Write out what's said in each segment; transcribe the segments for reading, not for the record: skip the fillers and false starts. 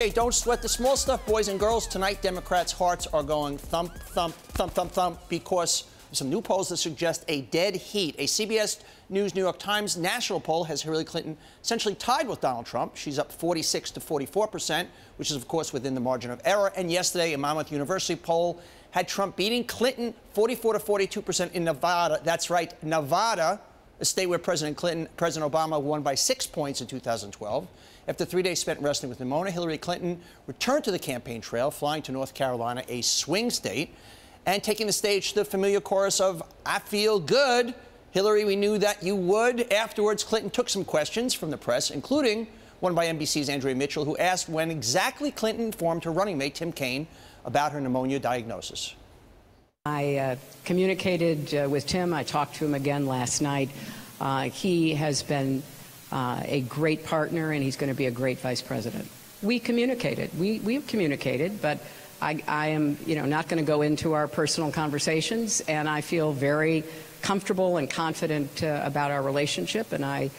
Hey, don't sweat the small stuff, boys and girls. Tonight, Democrats' hearts are going thump, thump, thump, thump, thump because of some new polls that suggest a dead heat. A CBS News New York Times national poll has Hillary Clinton essentially tied with Donald Trump. She's up 46 to 44%, which is, of course, within the margin of error. And yesterday, a Monmouth University poll had Trump beating Clinton 44 to 42% in Nevada. That's right, Nevada, a state where President Obama won by 6 points in 2012. After 3 days spent wrestling with pneumonia, Hillary Clinton returned to the campaign trail, flying to North Carolina, a swing state, and taking the stage to the familiar chorus of, "I feel good." Hillary, we knew that you would. Afterwards, Clinton took some questions from the press, including one by NBC's Andrea Mitchell, who asked when exactly Clinton informed her running mate, Tim Kaine, about her pneumonia diagnosis. I communicated with Tim. I talked to him again last night. He has been a great partner, and he's going to be a great vice president. We communicated. We've communicated, but I am, not going to go into our personal conversations, and I feel very comfortable and confident about our relationship, and I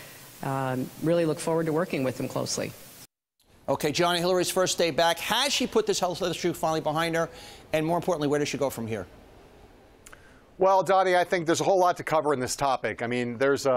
really look forward to working with him closely. Okay, Johnny, Hillary's first day back. Has she put this health issue finally behind her? And more importantly, where does she go from here? Well, Donny, I think there's a whole lot to cover in this topic. I mean, there's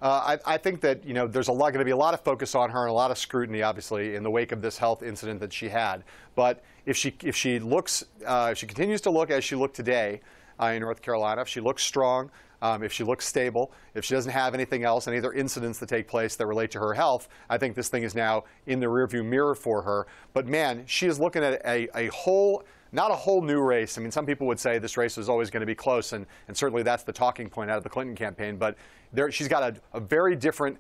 I think that, there's going to be a lot of focus on her and a lot of scrutiny, obviously, in the wake of this health incident that she had. But if she continues to look as she looked today in North Carolina, if she looks strong, if she looks stable, if she doesn't have anything else, any other incidents that take place that relate to her health, I think this thing is now in the rearview mirror for her. But man, she is looking at not a whole new race. I mean, some people would say this race was always going to be close, and certainly that's the talking point out of the Clinton campaign. But she's got a very different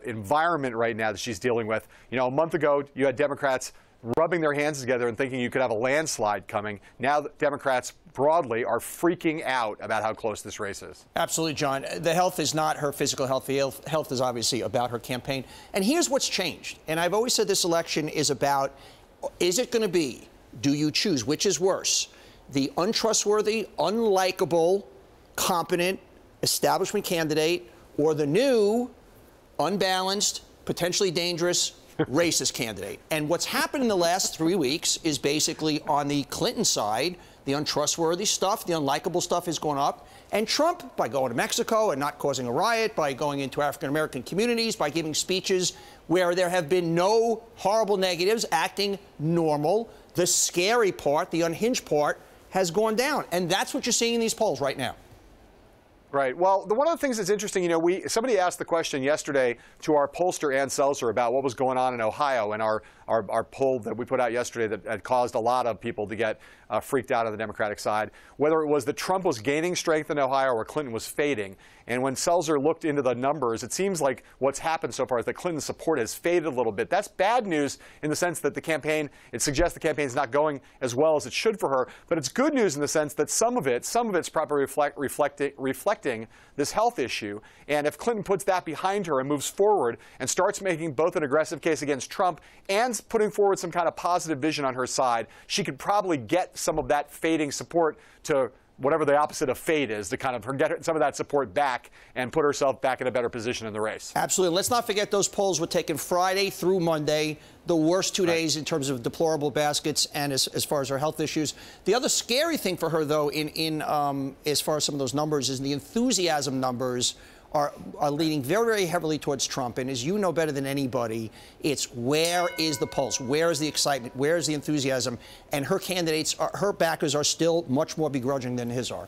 environment right now that she's dealing with. A month ago, you had Democrats rubbing their hands together and thinking you could have a landslide coming. Now Democrats broadly are freaking out about how close this race is. Absolutely, John. The health is not her physical health. The health is obviously about her campaign. And here's what's changed. And I've always said this election is about, is it going to be, do you choose, which is worse, the untrustworthy, unlikable, competent establishment candidate, or the new, unbalanced, potentially dangerous, racist candidate? And what's happened in the last 3 weeks is basically on the Clinton side, the untrustworthy stuff, the unlikable stuff has gone up. And Trump, by going to Mexico and not causing a riot, by going into African-American communities, by giving speeches where there have been no horrible negatives, acting normal, the scary part, the unhinged part, has gone down. And that's what you're seeing in these polls right now. Right. Well, one of the things that's interesting, somebody asked the question yesterday to our pollster, Ann Seltzer, about what was going on in Ohio, and our poll that we put out yesterday that had caused a lot of people to get freaked out on the Democratic side, whether it was that Trump was gaining strength in Ohio or Clinton was fading. And when Seltzer looked into the numbers, it seems like what's happened so far is that Clinton's support has faded a little bit. That's bad news in the sense that it suggests the campaign's not going as well as it should for her. But it's good news in the sense that some of it's probably reflecting this health issue. And if Clinton puts that behind her and moves forward and starts making both an aggressive case against Trump and putting forward some kind of positive vision on her side, she could probably get some of that fading support to whatever the opposite of fade is, to kind of get some of that support back and put herself back in a better position in the race. Absolutely. Let's not forget those polls were taken Friday through Monday, the worst 2 days in terms of deplorable baskets and as far as her health issues. The other scary thing for her, though, as far as some of those numbers, is the enthusiasm numbers are leaning very, very heavily towards Trump. And as you know better than anybody, it's where is the pulse? Where is the excitement? Where is the enthusiasm? And her candidates, her backers are still much more begrudging than his are.